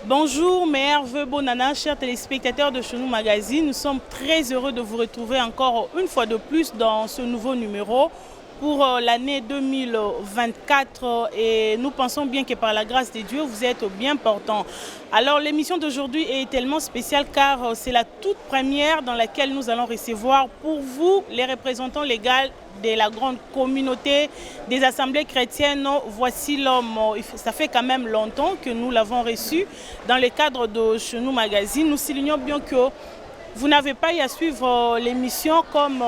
Bonjour, meilleurs vœux, bonana, chers téléspectateurs de Chenou Magazine. Nous sommes très heureux de vous retrouver encore une fois de plus dans ce nouveau numéro pour l'année 2024 et nous pensons bien que par la grâce de Dieu, vous êtes bien portants. Alors l'émission d'aujourd'hui est tellement spéciale car c'est la toute première dans laquelle nous allons recevoir pour vous les représentants légaux de la grande communauté des assemblées chrétiennes. Voici l'homme. Ça fait quand même longtemps que nous l'avons reçu dans le cadre de Chenou Magazine. Nous soulignons bien que vous n'avez pas eu à suivre l'émission comme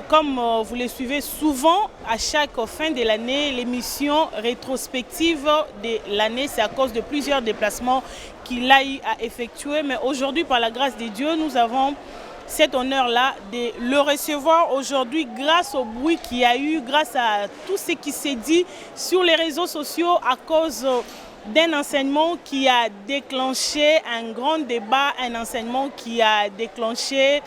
comme vous le suivez souvent à chaque fin de l'année, l'émission rétrospective de l'année, c'est à cause de plusieurs déplacements qu'il a eu à effectuer. Mais aujourd'hui, par la grâce de Dieu, nous avons cet honneur-là de le recevoir aujourd'hui grâce au bruit qu'il y a eu, grâce à tout ce qui s'est dit sur les réseaux sociaux à cause d'un enseignement qui a déclenché un grand débat, un enseignement qui a déclenché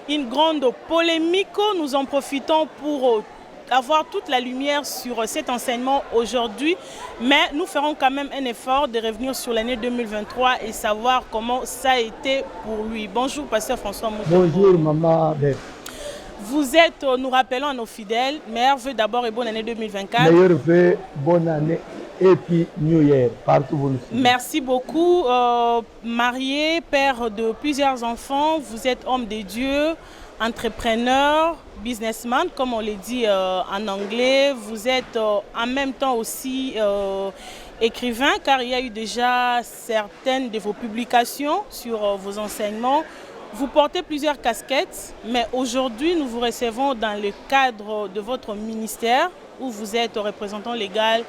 une grande polémique. Nous en profitons pour avoir toute la lumière sur cet enseignement aujourd'hui, mais nous ferons quand même un effort de revenir sur l'année 2023 et savoir comment ça a été pour lui. Bonjour, pasteur François Moutombo. Bonjour, maman. Vous êtes, nous rappelons à nos fidèles, meilleurs vœux d'abord et bonne année 2024. Meilleurs vœux, bonne année et puis New Year, partout où vous nous suivez. Merci beaucoup. Marié, père de plusieurs enfants, vous êtes homme de Dieu, entrepreneur, businessman, comme on le dit en anglais. Vous êtes en même temps aussi écrivain, car il y a eu déjà certaines de vos publications sur vos enseignements. Vous portez plusieurs casquettes, mais aujourd'hui, nous vous recevons dans le cadre de votre ministère, où vous êtes représentant légal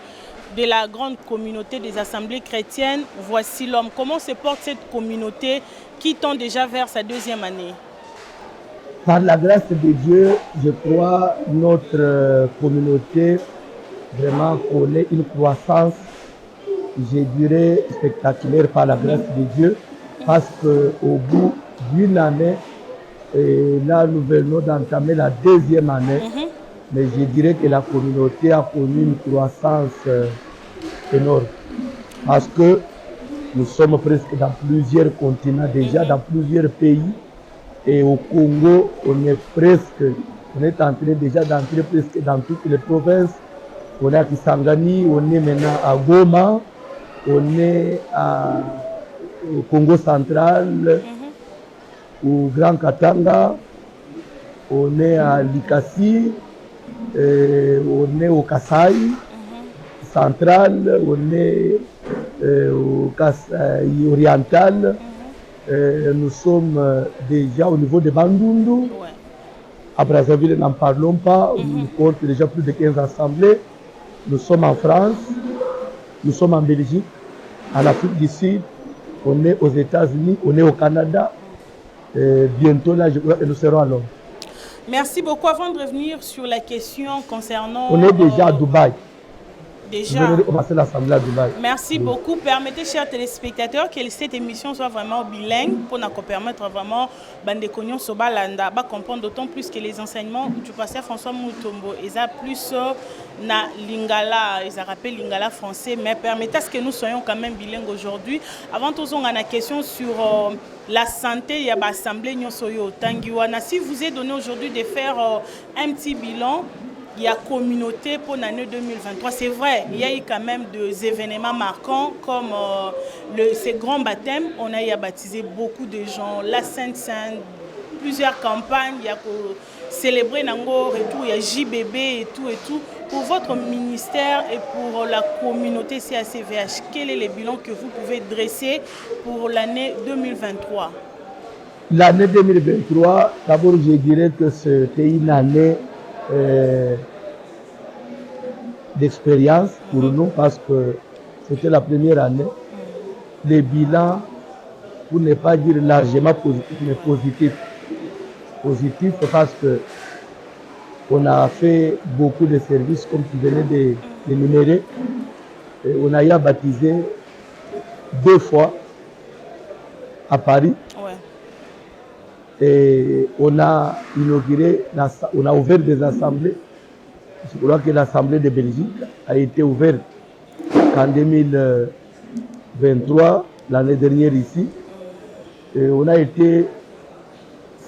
de la grande communauté des assemblées chrétiennes. Voici l'homme. Comment se porte cette communauté qui tend déjà vers sa deuxième année? Par la grâce de Dieu, je crois notre communauté vraiment connaît une croissance, je dirais, spectaculaire par la grâce de Dieu, parce qu'au bout d'une année, et là nous venons d'entamer la deuxième année, mais je dirais que la communauté a connu une croissance énorme, parce que nous sommes presque dans plusieurs continents déjà, dans plusieurs pays, et au Congo, on est en train déjà d'entrer presque dans toutes les provinces. On est à Kisangani, on est maintenant à Goma, on est au Congo central, au Grand Katanga, on est à Likasi, on est au Kasaï central, on est au Kasaï oriental. Nous sommes déjà au niveau de Bandundu. À Brazzaville, n'en parlons pas. On compte déjà plus de 15 assemblées. Nous sommes en France, nous sommes en Belgique, en Afrique du Sud, on est aux États-Unis, on est au Canada. Bientôt, là, je crois que nous serons à Londres. Merci beaucoup. Avant de revenir sur la question concernant... On est déjà à Dubaï. Déjà. Nous allons commencer l'assemblée à Dubaï. Merci beaucoup. Permettez, chers téléspectateurs, que cette émission soit vraiment bilingue pour nous permettre vraiment de comprendre d'autant plus que les enseignements du pasteur François Moutombo, ils ont plus na lingala, ils rappellent lingala français, mais permettez à ce que nous soyons quand même bilingues aujourd'hui. Avant tout, on a une question sur la santé. Il y a l'assemblée Nyosoyo Tangiwana. Si vous êtes donné aujourd'hui de faire un petit bilan, il y a communauté pour l'année 2023. C'est vrai, il y a eu quand même des événements marquants comme ces grands baptêmes. On a eu à baptiser beaucoup de gens, la Sainte-Sainte, plusieurs campagnes. Il y a célébrer Nango retour, il y a JBB et tout. Pour votre ministère et pour la communauté CACVH, quel est le bilan que vous pouvez dresser pour l'année 2023? L'année 2023, d'abord je dirais que c'était une année d'expérience pour nous parce que c'était la première année. Les bilans, pour ne pas dire largement positif, mais positif. Positif parce que on a fait beaucoup de services comme tu venais de l'énumérer. On a eu à baptiser 2 fois à Paris. Et on a inauguré, on a ouvert des assemblées. Je crois que l'assemblée de Belgique a été ouverte en 2000, 2023, l'année dernière ici. Et on a été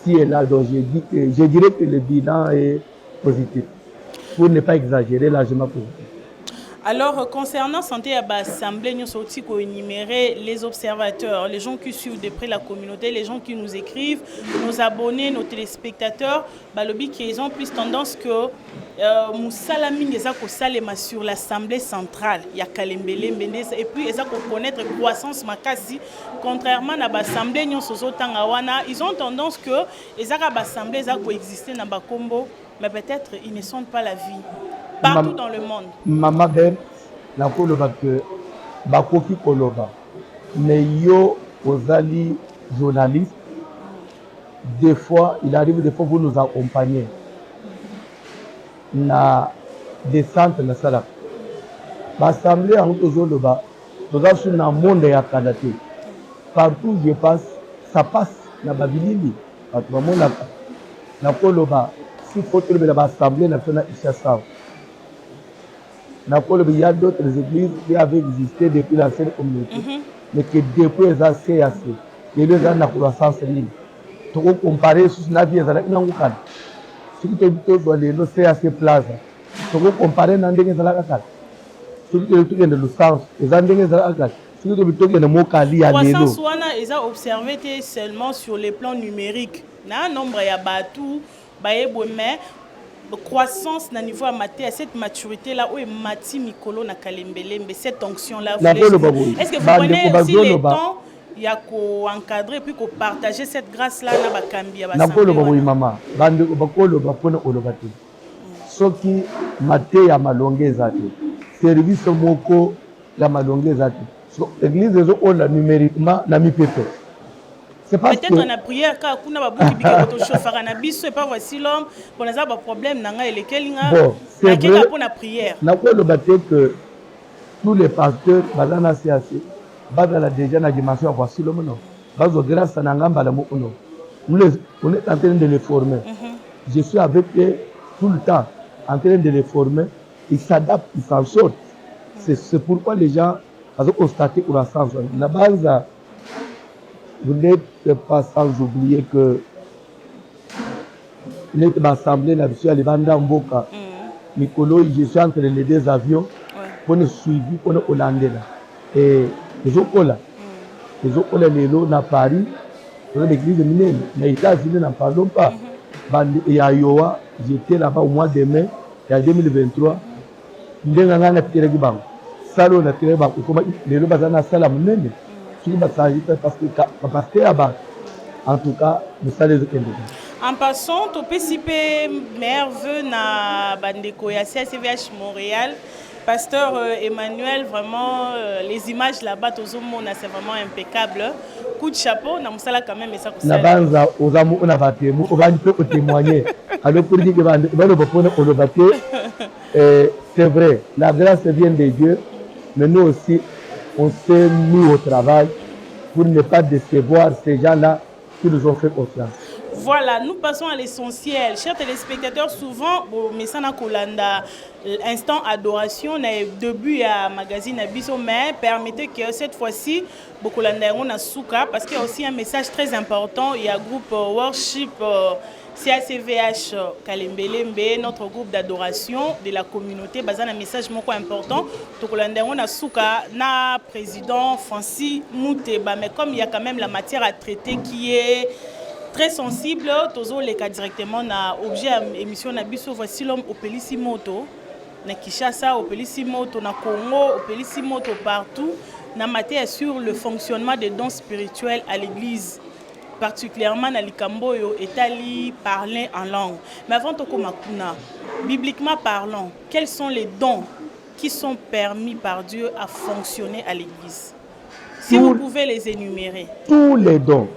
ci et là, donc je dirais que le bilan est positif. Pour ne pas exagérer, largement positif. Alors, concernant Santé à l'Assemblée, nous sommes aussi énumérer les observateurs, les gens qui suivent de près la communauté, les gens qui nous écrivent, nos abonnés, nos téléspectateurs, ils ont plus tendance que Moussala Mingeza Salema sur l'Assemblée centrale, il y a Kalembele Mbendesa, et puis ils ont connaître croissance Makasi, contrairement à l'Assemblée, ils ont tendance que les Assemblées ont existé dans Bakombo, mais peut-être ils ne sentent pas la vie. Partout dans le monde. Maman Ben, la koloba que bakoki koloba, mais yo ozali journaliste, des fois, il arrive des fois vous nous accompagner na descente na sala. L'assemblée en toujours le bas, nous avons sur le monde ya kanaté. Partout je passe, ça passe na babilili. Partout monde na koloba, si faut trouver l'assemblée nationale Ishasa. Il y a d'autres églises qui avaient existé depuis l'ancienne communauté, mais que depuis les CAC, il y a une croissance libre. Tu peux comparer sur la vie, si tu es le CAC Plaza, tu peux comparer dans les Zalakal. Si tu es dans le sens, les Zalakal. Si tu es dans le Mokali, la croissance, ils ont observé seulement sur les plans numériques. Il y a un nombre de bateaux, mais croissance na niveau amateur, cette maturité là où est Mati Mikolo na Kalembelembe, cette onction là. Est-ce que vous prenez aussi le temps il y a qu'à encadrer puis qu'à partager cette grâce là na bakambi ya basambe oui maman bande bakolo bapona olobati soki mate ya malonge zate service moko ya malonge zate so église ezo ola numériquement na mipepe. Peut-être on a prié car kuna babuki bike ko chauffeur na biso et pas voici l'homme pour les avoir problème nanga et lesquels nga c'est vrai pour la prière na ko le bâtir que tous les pasteurs bazana CAC bazala déjà na dimension voici l'homme non bazo grâce na ngamba la mo non on est en train de les former. Je suis avec eux tout le temps en train de les former, ils s'adaptent, ils s'en sortent. C'est pourquoi les gens ont constaté croissance na base. Vous n'êtes pas sans oublier que l'Assemblée nationale, Banda Mboka, Mikolo, je suis entre les deux avions pour nous suivre, pour nous Hollandais. Et les autres là, les lots à Paris, l'église de Miné, mais les États-Unis n'en parlons pas. Et à Iowa, j'étais là-bas au mois de mai, et en 2023, il y a un tiré de banque. Salon na tiré de banque, les lots basés dans la salle à Miné. Parce que en tout cas, nous allons les en passant, au PCP merveilleux na Bandeko ya CACVH Montréal, pasteur Emmanuel, vraiment les images là-bas, c'est vraiment impeccable. Coup de chapeau, na musala quand même et ça na banza aux amours on a battu, on va témoigner. Alors pour dire que c'est vrai, la grâce vient de Dieu, mais nous aussi on s'est mis au travail pour ne pas décevoir ces gens-là qui nous ont fait confiance. Voilà, nous passons à l'essentiel. Chers téléspectateurs, souvent, mais ça n'a Kolanda, instant adoration, début à magazine Abisso, mais permettez que cette fois-ci, Bokolanda on a souka, parce qu'il y a aussi un message très important. Il y a un groupe worship CACVH Kalembelembe, notre groupe d'adoration de la communauté, basé un message important. Tokolanda on a souka, na président Francis Mouteba, mais comme il y a quand même la matière à traiter qui est très sensible, tozo les cas directement na objet émission na biso voici l'homme au Pelissimoto na Kinshasa, au Pelissimoto na Congo, au Pelissimoto partout na matière sur le fonctionnement des dons spirituels à l'église, particulièrement na Likamboyo etali parler en langue. Mais avant toko makuna, bibliquement parlant, quels sont les dons qui sont permis par Dieu à fonctionner à l'église? Si vous pouvez les énumérer. Tous les dons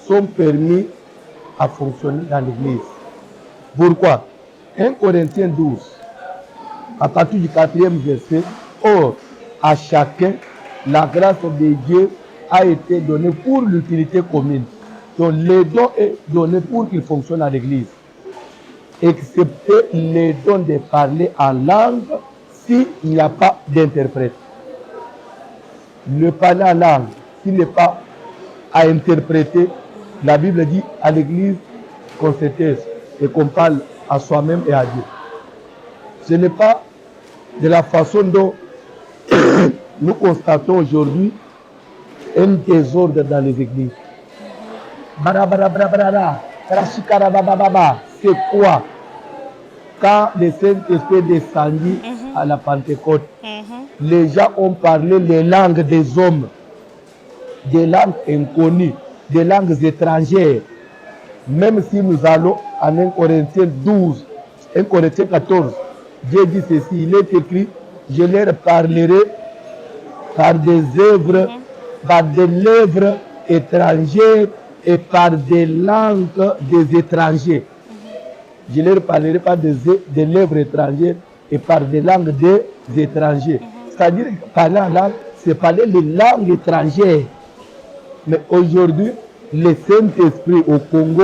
sont permis à fonctionner dans l'église. Pourquoi? 1 Corinthiens 12, à partir du 4e verset, or, à chacun, la grâce de Dieu a été donnée pour l'utilité commune. Donc, les dons est donné pour qu'il fonctionne à l'église. Excepté les dons de parler en langue s'il n'y a pas d'interprète. Le parler en langue qui n'est pas à interpréter, la Bible dit à l'église qu'on se taise et qu'on parle à soi-même et à Dieu. Ce n'est pas de la façon dont nous constatons aujourd'hui un désordre dans les églises. C'est quoi? Quand le Saint-Esprit descendit à la Pentecôte, les gens ont parlé les langues des hommes, des langues inconnues, des langues étrangères. Même si nous allons en 1 Corinthiens 12, 1 Corinthiens 14, Dieu dit ceci, il est écrit, je leur parlerai par des œuvres, par des lèvres étrangères et par des langues des étrangers. Je leur parlerai par des lèvres étrangères et par des langues des étrangers. C'est-à-dire que parler en langue, c'est parler les langues étrangères. Mais aujourd'hui, le Saint-Esprit au Congo,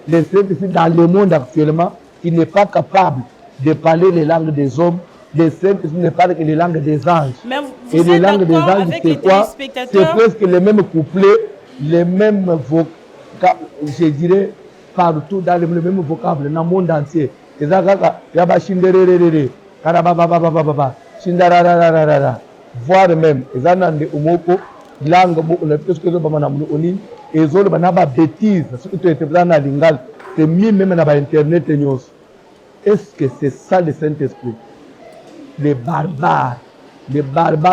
le Saint-Esprit dans le monde actuellement, il n'est pas capable de parler les langues des hommes. Le Saint-Esprit ne parle que les langues des anges. Mais vous et les êtes langues des d'accord anges, avec c'est les quoi? C'est téléspectateurs? presque les mêmes couplets, les mêmes vocables, je dirais, partout dans le même vocable, dans le monde entier. Voire même, langue et autres banaba bêtises, ce que tu es dans la lingale, c'est mis même dans internet. Est-ce que c'est ça le Saint-Esprit? Les barbares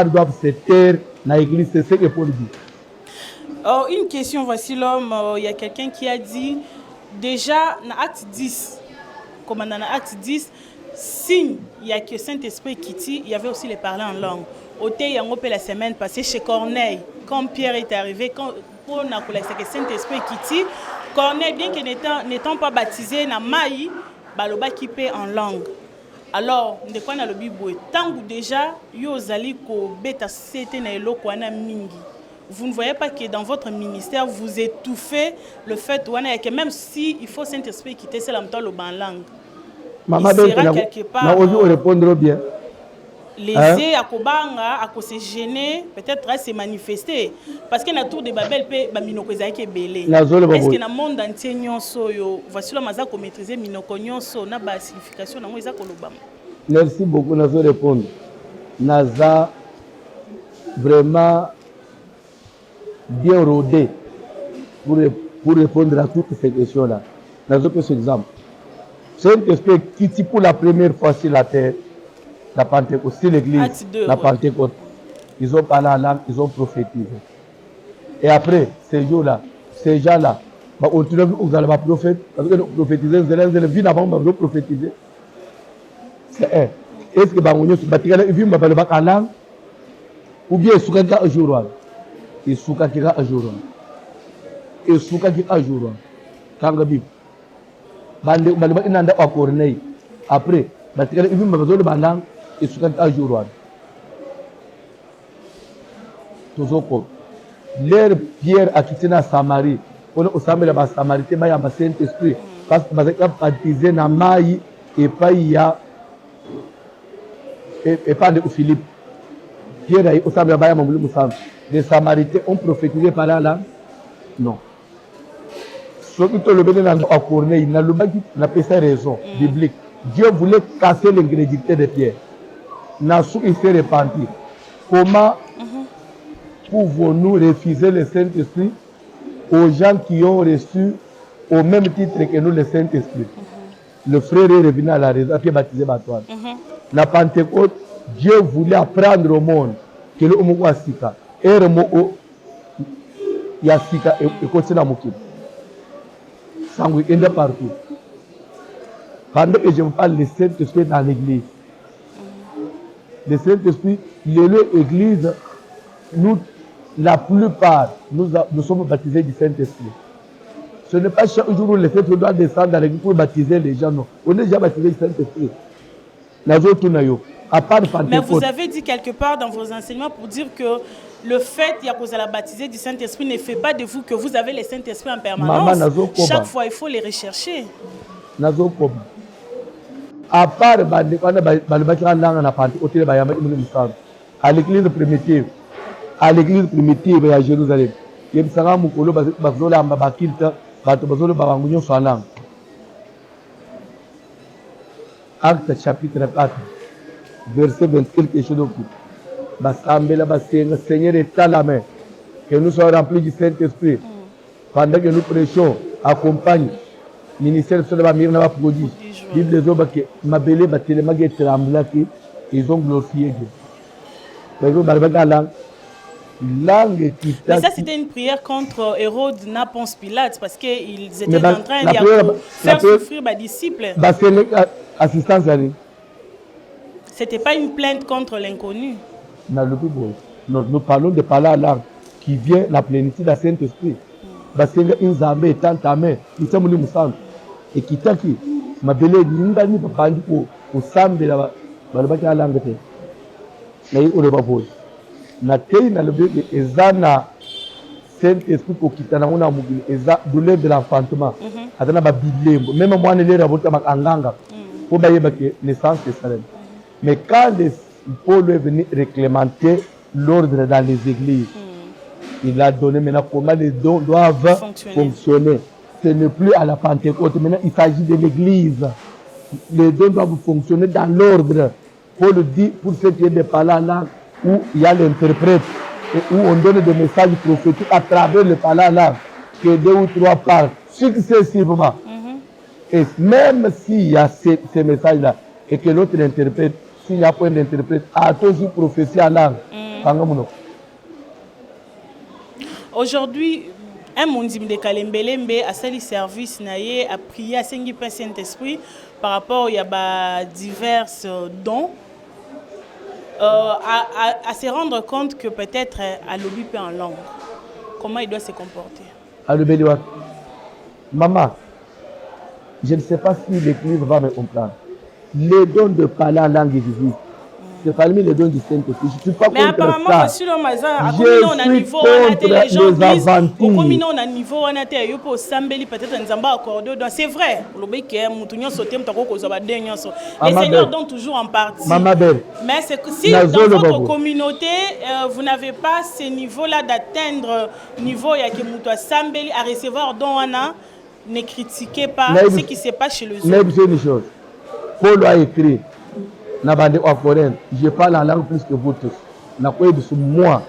doivent se taire dans l'église, c'est ce que Paul dit. Oh, une question, voici l'homme, il y a quelqu'un qui a dit, déjà, dans Acte 10, comme dans Acte 10, signe, il n'y a que Saint-Esprit qui dit, il y avait aussi les parler en langue. Au thé, il y a la semaine passée chez Corneille, quand Pierre est arrivé, quand pour que Saint-Esprit qui dit, Corneille, bien que n'étant pas baptisé, n'a maï, baloba qui paie en langue. Alors, de quoi dans le Bible, tant que déjà, yozali ko beta c'était na elo kwa na mingi. Vous ne voyez pas que dans votre ministère, vous étouffez le fait que même si il faut Saint-Esprit quitter, c'est l'amta le ban langue. Maman, il sera quelque part. Répondre bien. Laisser à Kobanga, à se gêner, peut-être à se manifester. Parce que dans la tour de Babel, Minoko est belé. Est-ce que dans le monde entier, voici le mazako maîtriser Minoko Nyonso, n'a pas signification dans Moïse Kolobam. Merci beaucoup, Nazo répondre. Naza vraiment bien rodé pour répondre à toutes ces questions-là. Nazo peut cet exemple. Saint-Esprit qui pour la première fois sur la terre. La Pentecôte, c'est l'église, la Pentecôte. Ils ont parlé en langue, ils ont prophétisé. Et après, ces jours-là, ces gens-là, on continue vous allez prophète, parce que nous prophétiser, vous allez vivre avant, vous prophétiser. C'est un. Est-ce que vous allez vivre en langue, ou bien ils sont un jour. Ils sont un jour. Ils sont un jour. Quand vous vivez, vous allez après, vous allez vivre en langue. Et ce qu'on a joué. Toujours l'air Pierre a quitté la Samarie. On a aussi la Samarie, il y a un Saint-Esprit. Parce que vous avez baptisé dans Maï et pas il y a. Et pas de Philippe. Pierre a aussi la Moussam. Les Samaritains ont prophétisé par là. Non. Ce qui est le bénéfice à Corneille, il n'a pas sa raison biblique. Dieu voulait casser l'ingrédient de Pierre. Nassou il s'est repenti. Comment pouvons-nous refuser le Saint-Esprit aux gens qui ont reçu au même titre que nous le Saint-Esprit? Le frère est revenu à la raison, qui est baptisé Batoine. La Pentecôte, Dieu voulait apprendre au monde que le homme est sika. Et le mot yasika et continue à mourir. Sangui est partout. Pendant que je vous parle du Saint-Esprit dans l'église, le Saint-Esprit, l'église, nous, la plupart, nous sommes baptisés du Saint-Esprit. Ce n'est pas chaque jour où le Saint-Esprit doit descendre dans l'église pour baptiser les gens, non. On est déjà baptisé du Saint-Esprit. À part Pentecôte. Mais vous avez dit quelque part dans vos enseignements pour dire que le fait qu'il y a que vous allez baptiser du Saint-Esprit ne fait pas de vous que vous avez le Saint-Esprit en permanence. Chaque fois, il faut les rechercher. À part à l'église primitive, à l'église primitive à Jérusalem. Il y a un mukolo bazola mbabakilta bato bazola babangunyo soalang. Acte chapitre 4 verset 20 quelque chose d'autre. Basambela basenga Seigneur étend la main que nous soyons remplis du Saint-Esprit. Pendant que nous prêchons, accompagne ministère de la mire n'a produit. Bible des hommes qui m'appelaient batelema qui trembla qui ils ont glorifié Dieu. Mais ça c'était une prière contre Hérode na Ponce Pilate parce qu'ils étaient en train de faire souffrir les disciples. Assistance c'était pas une plainte contre l'inconnu. Nous parlons de parler à langue qui vient la plénitude du Saint-Esprit. Parce que une zambé tant ta main, il s'est moulu moussant et qui t'a qui m'a belé n'inga ni pas bandi au sambe là bas la langue te. Mais il aurait pas beau. Na tei na le but ezana Saint-Esprit ko kitana ona mugili eza douleur de l'enfantement. Atana ba bilembo même moi ne les rabota makanganga. Pour bailler que naissance c'est ça. Mais quand Paul est venu réglementer l'ordre dans les églises, il a donné maintenant comment les dons doivent fonctionner. Ce n'est plus à la Pentecôte, maintenant il s'agit de l'église. Les dons doivent fonctionner dans l'ordre. Paul dit, pour ce qui est de parler là, où il y a l'interprète, et où on donne des messages prophétiques à travers le parler là, que 2 ou 3 parlent successivement. Et même s'il y a ces messages-là, et que l'autre interprète, s'il n'y a pas d'interprète, à tous les prophéties à langue. Aujourd'hui, un mondim de Kalembelembe a sali service naie a prié à Sengi Père Saint-Esprit par rapport à divers dons, à se rendre compte que peut-être à l'objet en langue. Comment il doit se comporter? À l'objet, maman, je ne sais pas si l'église va me comprendre. Les dons de parler en langue existent. C'est parmi les dons du Saint-Esprit. Je ne suis pas contre ça. Mais apparemment, je suis contre les niveau on a été pour Sambeli peut-être un zamba accordé. C'est vrai. Les seigneurs donnent toujours en partie. Mais c'est que si dans votre communauté, vous n'avez pas ce niveau-là d'atteindre niveau Yakemuto Sambeli à recevoir don wana, ne critiquez pas ce qui se passe chez les autres. Mais c'est une chose. Paul a écrit. Je parle la langue plus que vous tous. Moi,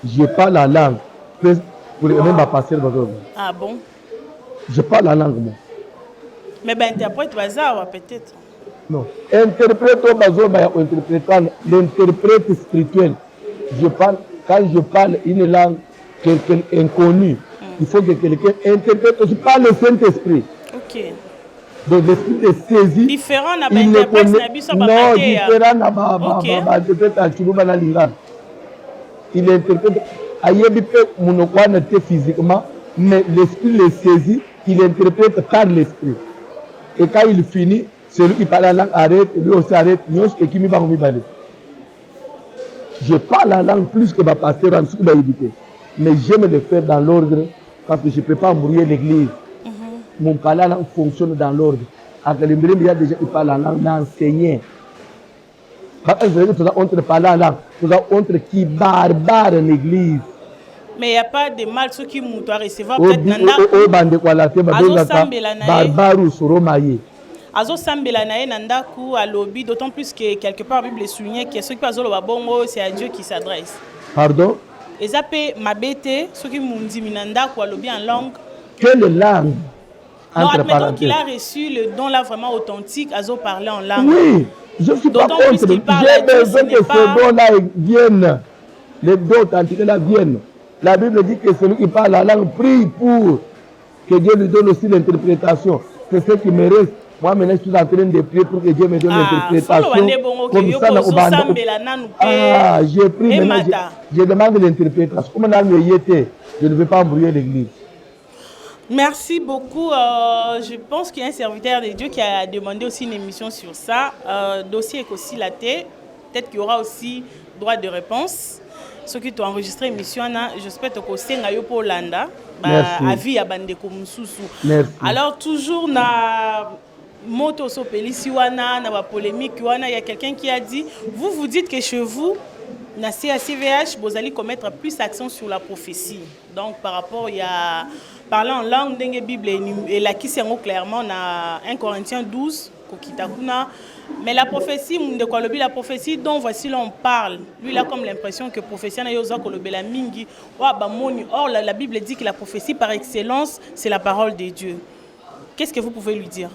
je parle la langue plus pour même pas passer le bazar. Ah bon? Je parle la langue, moi. Mais ben interprète bazar peut-être. Non. Interprète au bazar, l'interprète spirituel. Quand je parle une langue quelqu'un inconnu, il faut que quelqu'un interprète aussi par le Saint-Esprit. Ok. Donc l'esprit de saisie. Différent n'a pas interprète na biso ba non, différent n'a pas interprète à Chiluba na Linga. Il interprète ayebi pe monokwana te physiquement, mais l'esprit le saisit, il interprète par l'esprit. Et quand il finit, celui qui parle la langue arrête, lui aussi arrête, et qui m'y va me parler. Je parle la langue plus que ma pasteur en dessous de l'éviter. Mais j'aime le faire dans l'ordre parce que je ne peux pas embrouiller l'église. Mon parler langue fonctionne dans l'ordre. À Kalimbré, il y a déjà qui parle la langue d'enseigner. Entre parler la langue, entre qui barbare l'église. Mais il n'y a pas de mal ceux qui m'ont recevoir peut-être Azo Sambela nae nandaku à lobby, d'autant plus que quelque part la Bible souligne que ceux qui passent au babongo, c'est à Dieu qui s'adresse. Pardon? Et ça peut m'abêter, ceux qui m'ont dit nandaku à lobby en langue. Quelle langue? Non, admettons qu'il a reçu le don là vraiment authentique, Azo parler en langue. Oui, je suis pas contre. J'ai besoin que ce don-là vienne. Les dons authentiques là viennent. La Bible dit que celui qui parle la langue prie pour que Dieu lui donne aussi l'interprétation. C'est ce qui me reste. Moi, maintenant, je suis en train de prier pour que Dieu me donne l'interprétation. Comme ça, j'ai pris maintenant, je demande l'interprétation. Comme on a le yété, je ne veux pas embrouiller l'église. Merci beaucoup. Je pense qu'il y a un serviteur de Dieu qui a demandé aussi une émission sur ça. Dossier est aussi laté. Peut-être qu'il y aura aussi droit de réponse. Ceux qui ont enregistré l'émission, j'espère que c'est un peu Hollanda. Avis à Bandeko Moussoussou. Alors, toujours na moto sopeli siwana na ba polémique wana, il y a quelqu'un qui a dit vous dites que chez vous Dans CACVH, vous allez commettre plus accent sur la prophétie. Donc, par rapport à parler en langue, dans la Bible, et là qui c'est clairement dans 1 Corinthiens 12, mais la prophétie, la prophétie dont voici là on parle, lui il a comme l'impression que prophétie na yoza kolobela mingi. Or la Bible dit que la prophétie par excellence, c'est la parole de Dieu. Qu'est-ce que vous pouvez lui dire?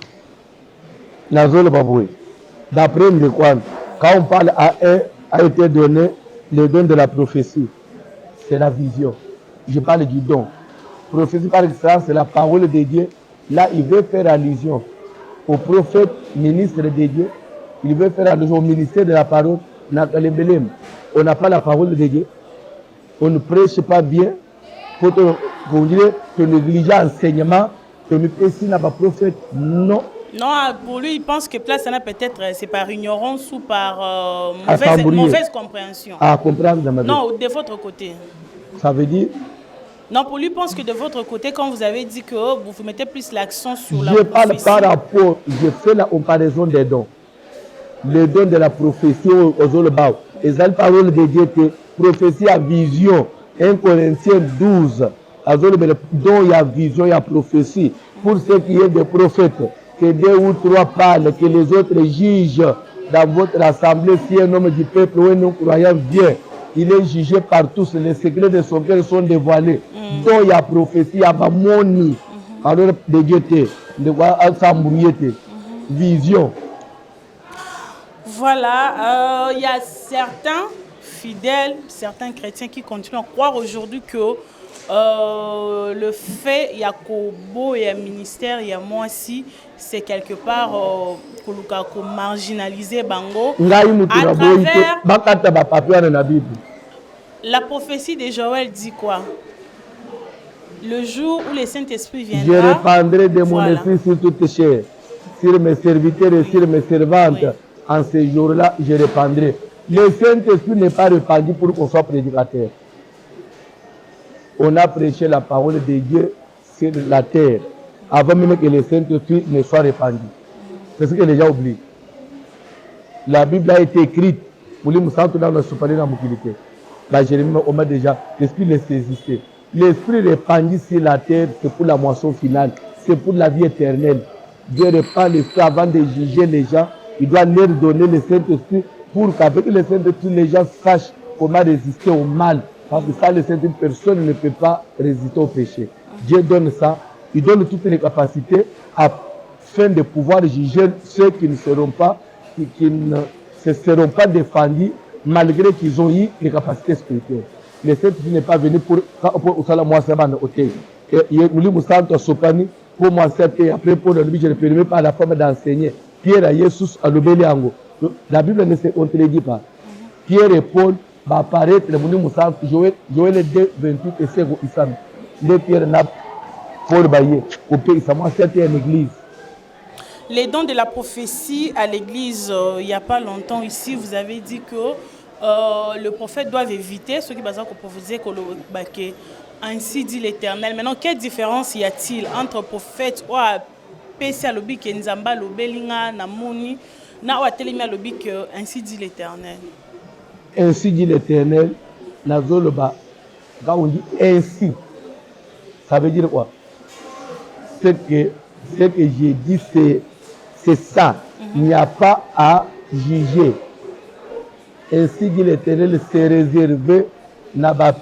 D'après Ndekwan, quand on parle à un, a été donné le don de la prophétie, c'est la vision. Je parle du don. Prophétie par excellence, c'est la parole de Dieu. Là, il veut faire allusion au prophète, ministre de Dieu. Il veut faire allusion au ministère de la parole. On n'a pas la parole de Dieu. On ne prêche pas bien. Quand on dirait que négliger l'enseignement, que nous n'a pas prophète, non. Non, pour lui, il pense que place, peut-être c'est par ignorance ou par mauvaise compréhension. À comprendre dans ma vie. Non, de votre côté. Ça veut dire? Non, pour lui, il pense que de votre côté, quand vous avez dit que vous mettez plus l'accent sur la prophétie. Je parle par rapport, je fais la comparaison des dons. Les dons de la prophétie aux Olobao. Et ça, la parole de Dieu, que prophétie à vision. 1 Corinthiens 12. Dont il y a vision, il y a prophétie. Pour ce qui est des prophètes, que 2 ou 3 parlent, que les autres jugent dans votre assemblée. Si un homme du peuple ou un non-croyant vient, il est jugé par tous. Les secrets de son cœur sont dévoilés. Donc il y a prophétie, il y a moni. Alors, de Dieu, de quoi vision. Voilà, il y a certains fidèles, certains chrétiens qui continuent à croire aujourd'hui que le fait, il y a Kobo et un ministère, il y a moi aussi, c'est quelque part marginalisé Bango. À travers la prophétie de Joël dit quoi? Le jour où le Saint-Esprit viendra, je répandrai de mon esprit sur toutes chairs, sur mes serviteurs et sur mes servantes. Oui. En ce jour-là, je répandrai. Le Saint-Esprit n'est pas répandu pour qu'on soit prédicateur. On a prêché la parole de Dieu sur la terre avant même que le Saint-Esprit ne soit répandu. C'est ce que les gens oublient. La Bible a été écrite pour les moussants dans le soupalier dans l'immobilité. La Jérémie, on m'a déjà, l'Esprit les saisissait. L'Esprit répandu sur la terre, c'est pour la moisson finale, c'est pour la vie éternelle. Dieu répand l'Esprit avant de juger les gens. Il doit leur donner le Saint-Esprit pour qu'avec le Saint-Esprit, les gens sachent comment résister au mal. Parce que ça, le Saint-Esprit, personne ne peut pas résister au péché. Dieu donne ça. Il donne toutes les capacités afin de pouvoir juger ceux qui ne seront pas, qui ne se seront pas défendus malgré qu'ils ont eu les capacités spirituelles. Le Saint-Esprit n'est pas venu pour ça, moi, c'est un hôtel. Nous sommes Sopani, pour moi, c'est après pour le je ne permets pas la forme d'enseigner. Pierre à Jesus à l'Obéliango. La Bible ne se contredit pas. Pierre et Paul va apparaître, Joël 2, 28 et 5 Islam. Les Pierre n'a Paul Baye, au pays, ça m'a c'était une église. Les dons de la prophétie à l'église, il n'y a pas longtemps ici, vous avez dit que le prophète doit éviter ceux qui basent qu'on prophétisait que ainsi dit l'Éternel. Maintenant, quelle différence y a-t-il entre prophète ou PC lobby que Nzamba lobelinga na moni na watelemi lobby que ainsi dit l'Éternel? Ainsi dit l'Éternel, nazoloba. Quand on dit ainsi, ça veut dire quoi? Ce que j'ai dit, c'est ça. Il n'y a pas à juger. Ainsi dit l'Éternel, c'est réservé à la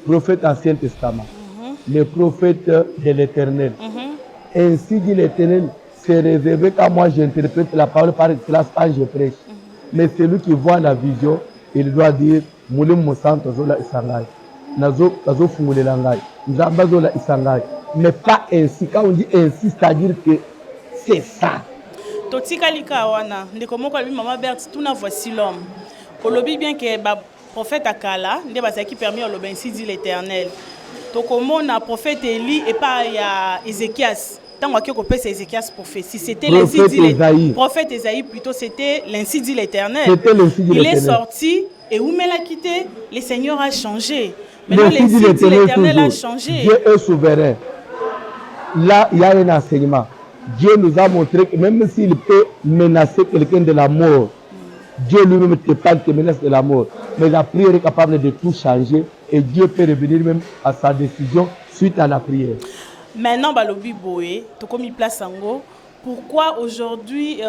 prophète Ancien Testament, les prophètes de l'Éternel. Ainsi dit l'Éternel, c'est réservé quand moi j'interprète la parole par excellence quand je prêche. Mais celui qui voit la vision, il doit dire Moulim Moussanto Zola Isangai, Nazo Fungule Langai, Nzamba Zola Isangai. Mais pas ainsi. Quand on dit ainsi, c'est-à-dire que c'est ça. Totika Likawana, Ndekomoko lui Maman Berthe, tout n'a voici l'homme. Kolobi bien que prophète Akala, qui permet au lobe ainsi dit l'Éternel. Tokomo na prophète Élie et pas il y a Ézéchias. Tant que c'est Ézéchias prophétie, c'était l'ainsi dit l'Éternel. Prophète Ésaïe plutôt, c'était l'ainsi dit l'Éternel. Il est sorti et où l'a quitté, le Seigneur a changé. Maintenant l'ainsi dit l'Éternel a changé. Dieu est souverain. Là, il y a un enseignement. Dieu nous a montré que même s'il peut menacer quelqu'un de la mort, Dieu lui-même te parle, te menace de la mort. Mais la prière est capable de tout changer et Dieu peut revenir même à sa décision suite à la prière. Maintenant, balobi boé, to komi place ango. Pourquoi aujourd'hui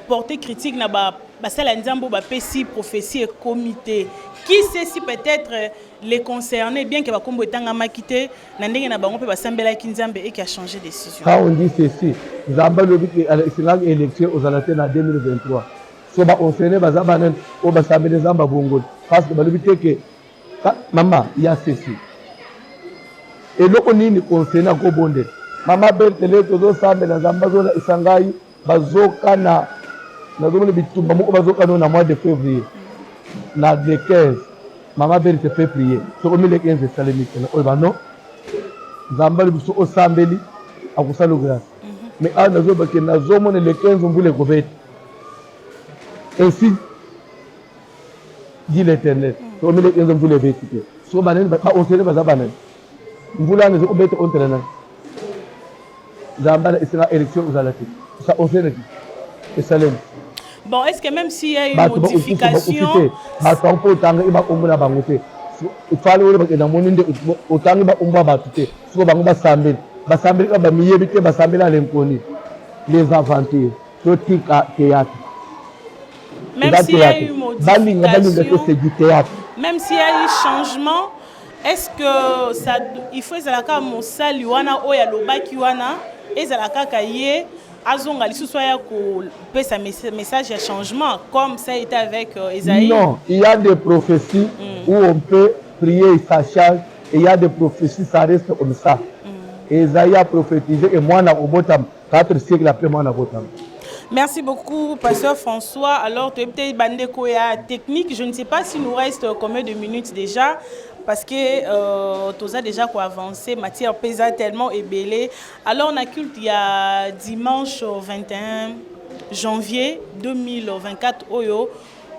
porter critique na ba sala nzambo ba pesi prophétie et comité? Qui sait si peut-être les concernés, bien que ba kombo etanga makité, na ndenge na bango pe ba sambela ki nzambe et qui a changé de décision. Quand on dit ceci, nzamba lobi que c'est une élection aux alentours en 2023. So ba enseignés ba zabanen o ba sambela nzamba bongo parce que ba lobi que maman, il y a ceci. Et loko nini concernant ko bonde. Mama Bertele tozo sambela nzamba zo na isangai bazoka na zomele bitumba moko bazoka no na mois de février. Na de 15 Maman Bertele fait prier. So comme le 15 salemite na o ba non. Nzamba biso o sambeli akusalo grâce. Mais à nazo ba ke nazo mone le 15 mbule ko bête. Ainsi dit l'Éternel. So comme le 15 mbule bête. So banen ba on sene ba zabanen. Mbula nazo ko bête on terrain. Zambala sera élection aux alentours. Ça on sait et Salem. Bon, est-ce que même s'il y a une modification, il fallait que dans mon inde autant que on va battre. So bango sambil ka ba miyebite ba sambela lenkoni. Les aventures, tout théâtre. Même s'il y a eu modification, même s'il y a eu changement, est-ce que ça il faut ezalaka mosali wana oya lobaki wana ezalaka kaye azonga lisusu ya ko pesa message de changement comme ça a été avec Esaïe? Non, il y a des prophéties où on peut prier sa charge et il y a des prophéties ça reste comme ça. Esaïe a prophétisé et moi na obotam 4 siècles après moi na obotam. Merci beaucoup, Pasteur François. Alors, tu es peut-être bandé koya technique. Je ne sais pas s'il nous reste combien de minutes déjà, parce que tu as déjà avancé, matière pesa tellement ébélée. Alors, on a culte il y a dimanche 21 janvier 2024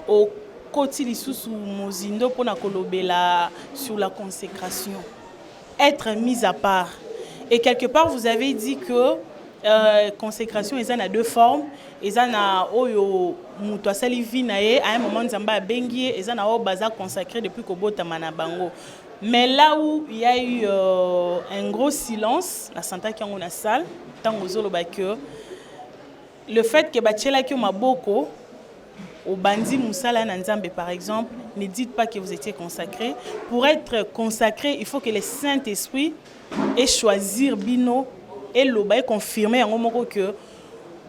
au Koti Lisusu Mozindo pour na kolobela sur la consécration. Être mis à part. Et quelque part, vous avez dit que consécration, ils en a deux formes. Ils en a oyo muto sali vinae à un moment nzamba bengi, ils en a au baza consacré depuis Kobota Manabango. Mais là où il y a eu un gros silence, la santa qui en a salle, tant aux autres que le fait que bachela qui maboko au bandi musala nzambe par exemple, ne dites pas que vous étiez consacré. Pour être consacré, il faut que le Saint-Esprit ait choisi bino et l'oba est confirmé en moment que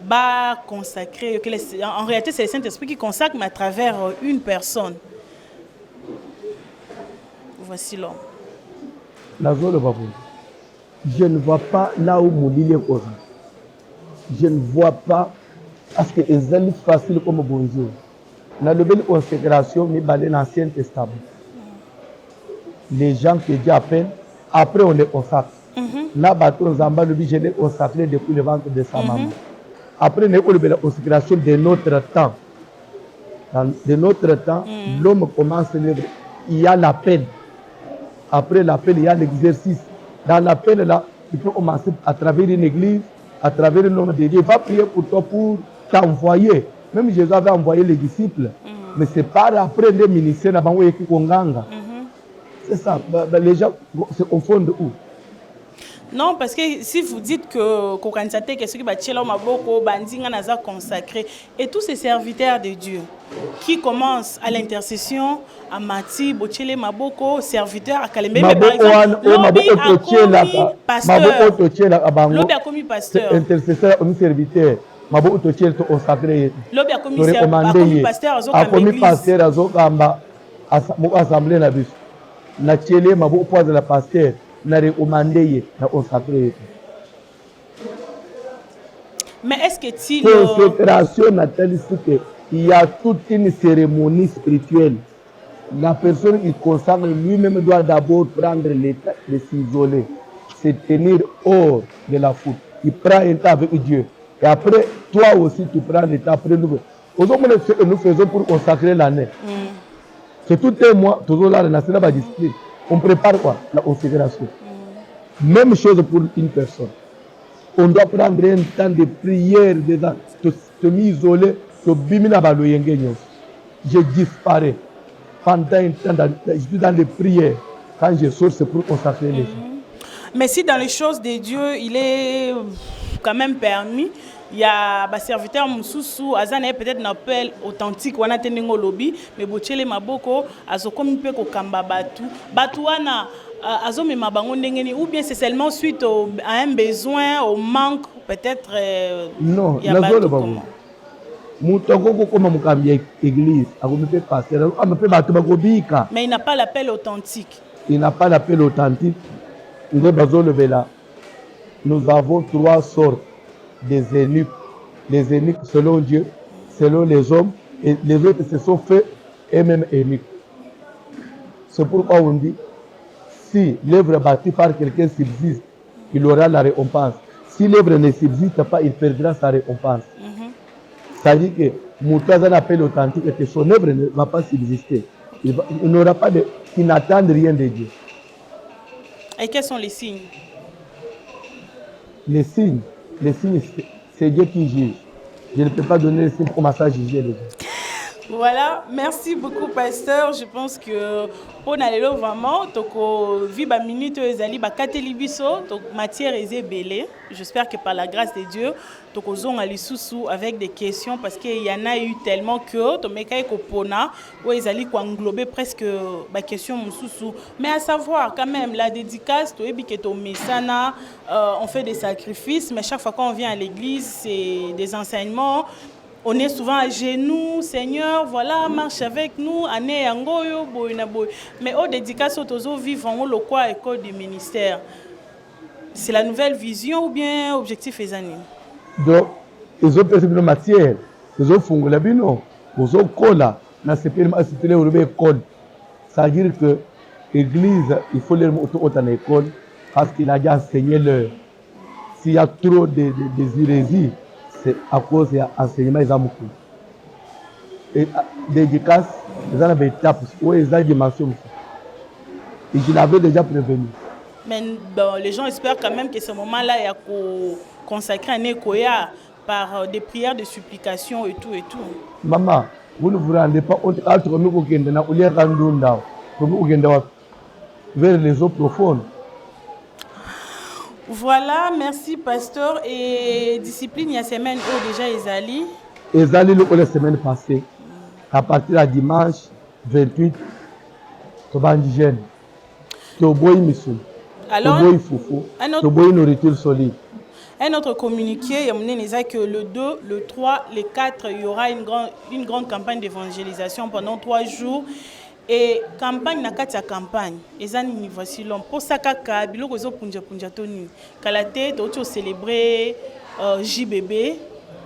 bah consacré que en réalité c'est le Saint-Esprit qui consacre mais à travers une personne. Voici l'homme. Je ne vois pas là où mon lit est posé. Je ne vois pas parce que c'est facile comme bonjour. Dans la belle consécration, mais dans l'Ancien Testament. Les gens que Dieu appelle, après on les consacre. Là, Zamba le je l'ai consacré depuis le ventre de sa maman. Après, on a la consécration de notre temps. De notre temps, l'homme commence à célébrer. Il y a l'appel. Après l'appel, il y a l'exercice. Dans l'appel, là, tu peux commencer à travers une église, à travers le nom de Dieu. Il va prier pour toi, pour t'envoyer. Même Jésus avait envoyé les disciples. Mais c'est pas après les ministères, c'est ça. Les gens se confondent où? Non, parce que si vous dites que Kokansate, que ce qui va maboko, bandinga naza consacré, et tous ces serviteurs de Dieu qui commencent à l'intercession, à Mati, Bochele Maboko, serviteurs à Kalembe, mais par exemple, Lobi a commis pasteur. Intercesseur, serviteur. Maboko tochel to consacré. Lobi a commis pasteur, a commis pasteur, a zokamba, assemblée la bus. Na tchele, maboko poise la pasteur. Mais est-ce que consécration il y a toute une cérémonie spirituelle. La personne qui consacre lui-même doit d'abord prendre l'état de s'isoler, se tenir hors de la foule. Il prend un temps avec Dieu. Et après, toi aussi, tu prends l'état après nous. Aujourd'hui, ce que nous faisons pour consacrer l'année. C'est tout un mois, toujours là, la discipline. On prépare quoi? La consécration. Même chose pour une personne. On doit prendre un temps de prière, de te m'isoler, te bimina baloyenge. je disparais. Pendant un temps, je suis dans les prières. Quand je sors, c'est pour consacrer les gens. Mais si dans les choses de Dieu, il est quand même permis, il y a des serviteurs Moussoussou, Azane peut-être un appel authentique, on a tenu au lobby, mais Bochele Maboko, Azo comme peu ko kamba batu, batuana, Azo me mabango ndengeni, ou bien c'est seulement suite à un besoin, au manque, peut-être. Non, il y a batu comment. Mais il n'a pas l'appel authentique. Il n'a pas l'appel authentique. Nous avons 3 sortes des eunuques. Les eunuques selon Dieu, selon les hommes, et les autres se sont faits eux-mêmes eunuques. C'est pourquoi on dit, si l'œuvre bâtie par quelqu'un subsiste, il aura la récompense. Si l'œuvre ne subsiste pas, il perdra sa récompense. C'est-à-dire que Moutouz a un appel authentique et que son œuvre ne va pas subsister. Il n'aura pas de... Il n'attend rien de Dieu. Et quels sont les signes? Les signes, c'est Dieu qui juge. Je ne peux pas donner les signes pour commencer à juger les gens. Voilà, merci beaucoup pasteur. Je pense que pour aller vraiment, toko viba minute ezali ba katelibiso, donc matière est belée. J'espère que par la grâce de Dieu, toko zong ali sousou avec des questions parce qu'il y en a eu tellement que to mekai ko pona ou ezali ko englober presque ba question sousou. Mais à savoir quand même la dédicace to ebi que to mesana, on fait des sacrifices, mais chaque fois qu'on vient à l'église, c'est des enseignements. On est souvent à genoux, Seigneur, voilà, marche avec nous, année angoyo, boyna boy. Mais au dédicace aux tozo vivant le quoi école du ministère. C'est la nouvelle vision ou bien objectif ezani? Donc, les autres personnes de matière, les autres font la bino, les autres colla, na sepelma asitele au école. Ça veut dire que l'église, il faut les mettre en école parce qu'il a déjà enseigné l'heure. S'il y a trop de hérésies, c'est à cause de l'enseignement des amours. Et dédicace, ils ont des étapes, où ils ont des dimensions. Et je l'avais déjà prévenu. Mais bon, les gens espèrent quand même que ce moment-là, il y a consacré un écoya par des prières de supplication et tout et tout. Maman, vous ne vous rendez pas compte vers les eaux profondes. Voilà, merci pasteur. Et discipline, il y a semaine où déjà Ezali. Ezali la semaine passée, à partir de dimanche 28, Tobandigène, Toboy Missou, Toboy Foufou, Toboy Nourriture Solide. Un autre communiqué, il y a que le 2, le 3, le 4, il y aura une grande campagne d'évangélisation pendant 3 jours. Et campagne na kati ya campagne ezani voici l'homme pour ça kaka biloko zo punja toni kalate to célébrer JBB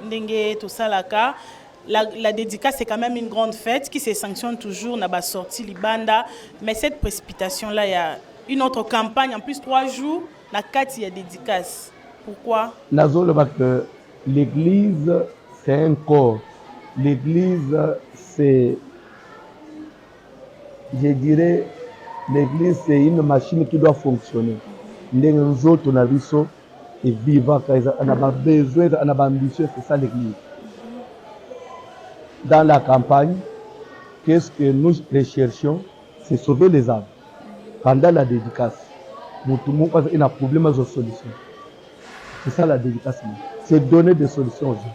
ndenge to salaka la dédicace c'est quand même une grande fête qui se sanctionne toujours na ba sortie libanda, mais cette précipitation là il y a une autre campagne en plus 3 jours na kati ya dédicace. Pourquoi? Nazolo que l'église c'est un corps. L'église c'est, je dirais, l'église c'est une machine qui doit fonctionner. Nous autres, on a vu ça et vivant, on a besoin, on a ambition, c'est ça l'église. Dans la campagne, qu'est-ce que nous recherchons? C'est sauver les âmes. Pendant la dédicace, tout le monde a un problème de solution. C'est ça la dédicace. C'est donner des solutions aux gens.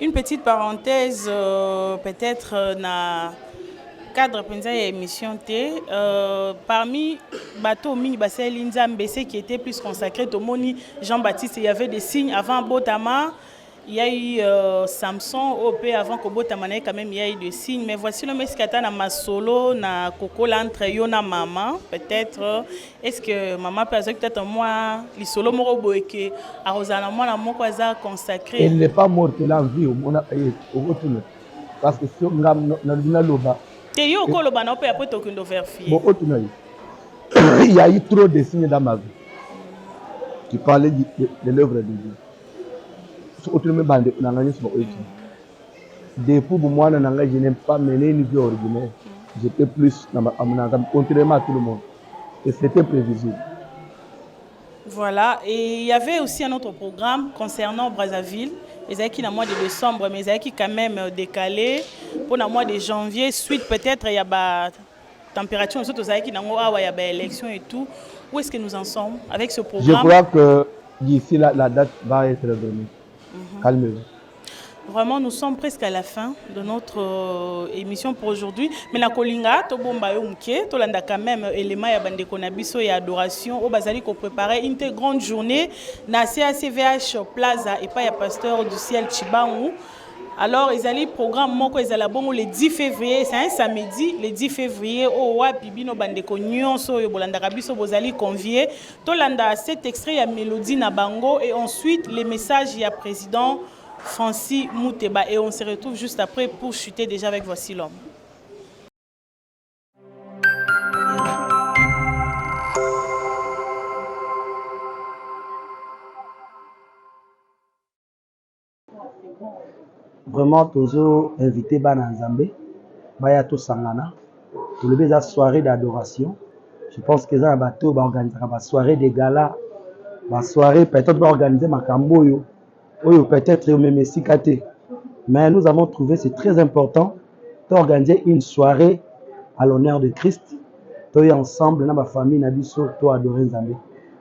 Une petite parenthèse, peut-être, na cadre de l'émission T, parmi bateau mini Bassel Nzambese qui était plus consacré au Moni Jean-Baptiste, il y avait des signes avant Botama, il y a eu Samson, OP avant que Botama quand même il y a eu des signes, mais voici le mescata na masolo na Coco entre Yona maman, peut-être est-ce que maman peut-être moi les solo moro boeke à Rosana moi na moko za consacré. Elle n'est pas morte là en vie, on a parce que si on a loba il y a eu trop de signes dans ma vie qui parlaient de l'œuvre de Dieu. Depuis moi, je n'aime pas mener une vie ordinaire. J'étais plus contrairement à tout le monde. Et c'était prévisible. Voilà, et il y avait aussi un autre programme concernant Brazzaville. ezalaki na mois de décembre, mais ezalaki quand même décalé pour le mois de janvier, suite peut-être il y a ba température, nous autres ezalaki nango awa il y a ba élection et tout. Où est-ce que nous en sommes avec ce programme? Je crois que d'ici là, la date va être donnée. Calmez-vous. Vraiment, nous sommes presque à la fin de notre émission pour aujourd'hui. Mais na kolinga, to bomba yo mke, to landa quand même élément ya bande konabiso et adoration. Au bazali ko préparer une très grande journée na CACVH Plaza et pas ya pasteur du ciel Chibangu. Alors, ils allaient programme moko ezala bongo le 10 février, c'est un samedi, le 10 février au wapi bino bande ko nyonso yo bolanda kabiso bozali convié. To landa cet extrait ya mélodie na bango et ensuite les messages ya président Francis Mouteba et on se retrouve juste après pour chuter déjà avec Voici l'homme. Vraiment, toujours invité Bana Nzambe, Baya to Sangana, pour lever la soirée d'adoration. Je pense que ça va bateau va organiser la soirée des galas, la soirée peut-être va organiser ma camboyo. Oui, peut-être même Sikate. Mais nous avons trouvé c'est très important d'organiser une soirée à l'honneur de Christ. Toi ensemble dans ma famille nabiso toi adorer Nzambe.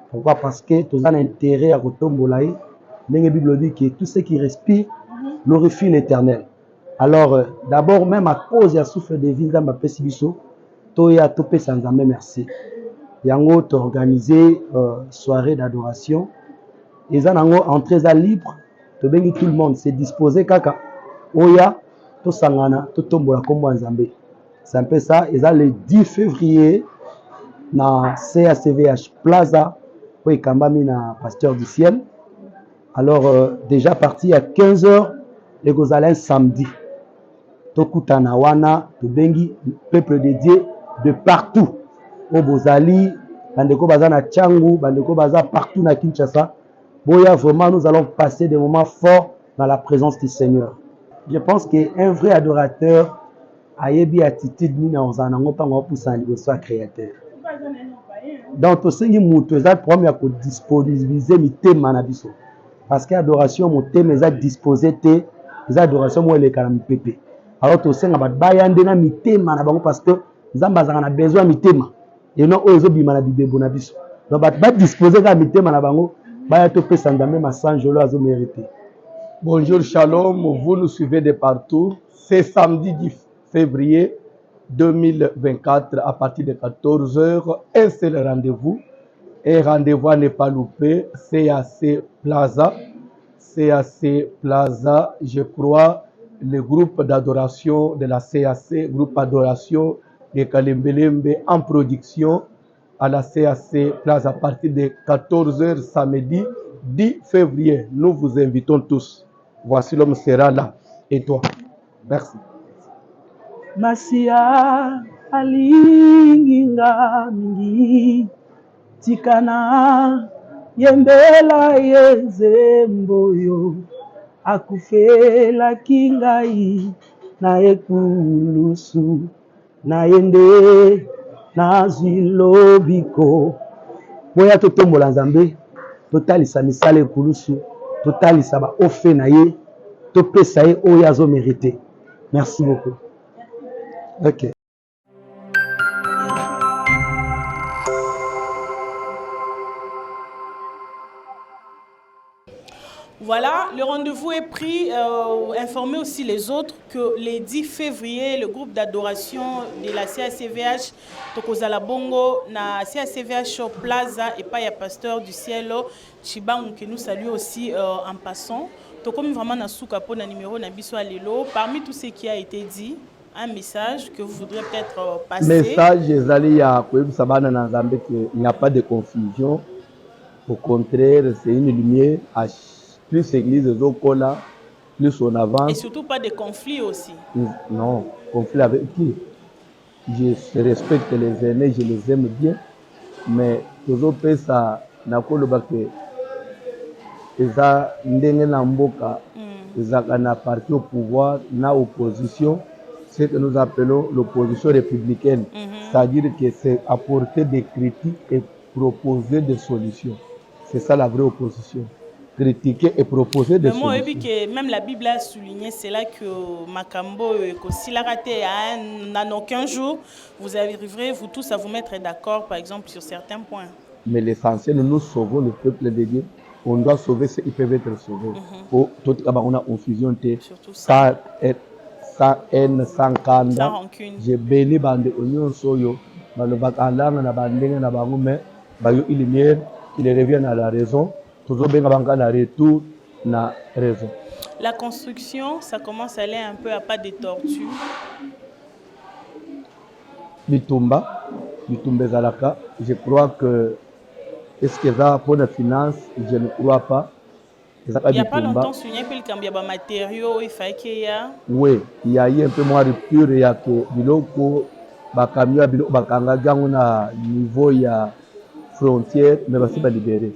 Pourquoi? Parce que tous un intérêt à kotombolaï. La Bible dit que tout ce qui respire glorifie l'Éternel. Alors d'abord même à cause de souffle de vie dans ma pesibiso, toi ya topé sans Nzambe merci. Yango to organiser soirée d'adoration. Ils ont entrée libre. Tout le monde s'est disposé kaka oya to sangana to tombola kombo Nzambe. C'est un peu ça. Ils ont le 10 février na CACVH Plaza pour Kambami na pasteur du ciel. Alors déjà parti à 15h les Gozalins samedi. To kutana wana to bengi peuple de Dieu de partout. Au Bozali, bandeko baza na Tchangu, bandeko baza partout na Kinshasa. Boya, vraiment, nous allons passer des moments forts dans la présence du Seigneur. Je pense qu'un vrai adorateur a une attitude ni na ozanango pa ngo poussa ni soit créateur. Donc to sengi mutu za premier ko disponibiliser mi tema na biso. Parce que adoration mo tema za disposer te, za adoration mo le kala mpepe. Alors to senga ba bayande na mi tema na bango parce que nzamba za na besoin mi tema. Et non ozo bima na bibebo na biso. Donc ba disposer ka mi tema na bango. Bonjour, shalom, vous nous suivez de partout. C'est samedi 10 février 2024 à partir de 14h. Un seul rendez-vous. Et rendez-vous à ne pas louper. CAC Plaza. CAC Plaza, je crois, le groupe d'adoration de la CAC, groupe d'adoration de Kalembelembe en production. À la CAC Plaza à partir de 14h samedi 10 février. Nous vous invitons tous. Voici l'homme sera là. Et toi? Merci. Masia alinginga mingi tikana yembela yezemboyo akufela kingai na ekulusu na yende nazilobiko boya totombola Nzambe totalisa misala ekulusu totalisa ba ofe na ye topesa ye oyo azo mérité. Merci beaucoup. Ok. Voilà, le rendez-vous est pris. Informer aussi les autres que le 10 février, le groupe d'adoration de la CACVH Tokozala Bongo, na CACVH Plaza et pas ya pasteur du ciel Chibangu que nous saluons aussi en passant. Donc comme vraiment na souka po na numéro na biso alelo, parmi tout ce qui a été dit, un message que vous voudrez peut-être passer. Message ezali ya koyebisa bana na Nzambe qu'il n'y a pas de confusion. Au contraire, c'est une lumière à plus l'église de Zokola, plus on avance. Et surtout pas de conflits aussi. Non, conflit avec qui? Je respecte les aînés, je les aime bien, mais toujours ça n'a pas le bac. Eza ndenge na mboka, eza na parti au pouvoir, na opposition, ce que nous appelons l'opposition républicaine. C'est-à-dire que c'est apporter des critiques et proposer des solutions. C'est ça la vraie opposition. critiquer et proposer des moi, solutions. que même la Bible a souligné, c'est là que Makambo, si la raté en aucun jour, vous arriverez, vous tous, à vous mettre d'accord, par exemple, sur certains points. Mais l'essentiel, nous sauvons le peuple de Dieu. On doit sauver ceux qui peuvent être sauvés. Tout on a confusion, sans haine, sans candre. Sans rancune. J'ai béni bande oignon soyo, le bakalanga na bandenge na bangume, bayo ilimière, qu'il revienne à la raison. Toujours bien avant la retour na raison. La construction, ça commence à aller un peu à pas de tortue. Bitumba Zalaka, je crois que est-ce que ça pour la finance, je ne crois pas. Il n'y a pas longtemps, il y a des matériaux, il fallait qu'il y a. Oui, il y a eu un peu moins de rupture, il y a que biloko bakamia biloko bakanga gango na niveau ya frontière, mais va pas libérer.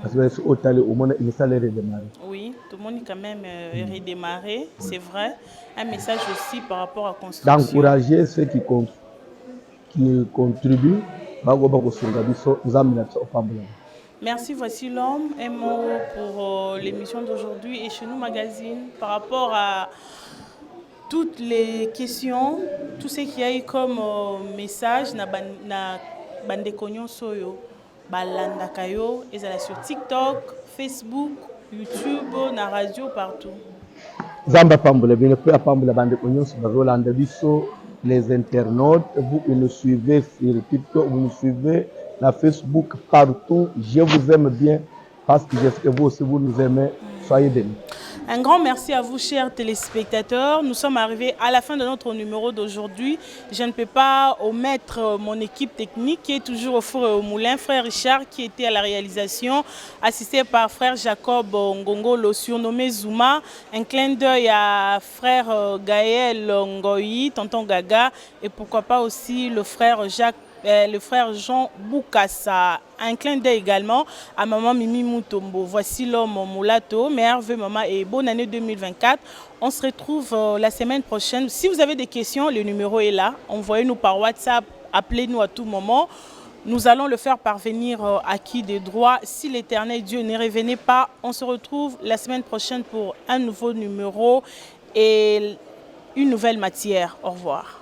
Parce que au tali au moins il s'allait redémarrer. Oui, tout le monde quand même redémarrer, c'est vrai. Un message aussi par rapport à la construction. D'encourager ceux qui contribuent, merci, voici l'homme, un mot pour l'émission d'aujourd'hui et chez nous magazine par rapport à toutes les questions, tout ce qu'il y a eu comme message na bande konyo soyo balanda kayo ezala sur TikTok, Facebook, YouTube, na radio partout. Zamba pambula bien peu pambula bande konyo so bazolanda biso les internautes, vous nous suivez sur TikTok, vous nous suivez sur Facebook, partout. Je vous aime bien parce que j'espère que vous aussi vous nous aimez. Soyez bénis. Un grand merci à vous, chers téléspectateurs. Nous sommes arrivés à la fin de notre numéro d'aujourd'hui. Je ne peux pas omettre mon équipe technique qui est toujours au four et au moulin. Frère Richard qui était à la réalisation, assisté par frère Jacob Ngongo, le surnommé Zuma. Un clin d'œil à frère Gaël Ngoyi, tonton Gaga, et pourquoi pas aussi le frère Jean Boukassa. Un clin d'œil également à maman Mimi Mutombo. Voici l'homme Moulato. Merveilleux maman et bonne année 2024. On se retrouve la semaine prochaine. Si vous avez des questions, le numéro est là. Envoyez-nous par WhatsApp, appelez-nous à tout moment. Nous allons le faire parvenir à qui des droits. Si l'Éternel Dieu ne revenait pas, on se retrouve la semaine prochaine pour un nouveau numéro et une nouvelle matière. Au revoir.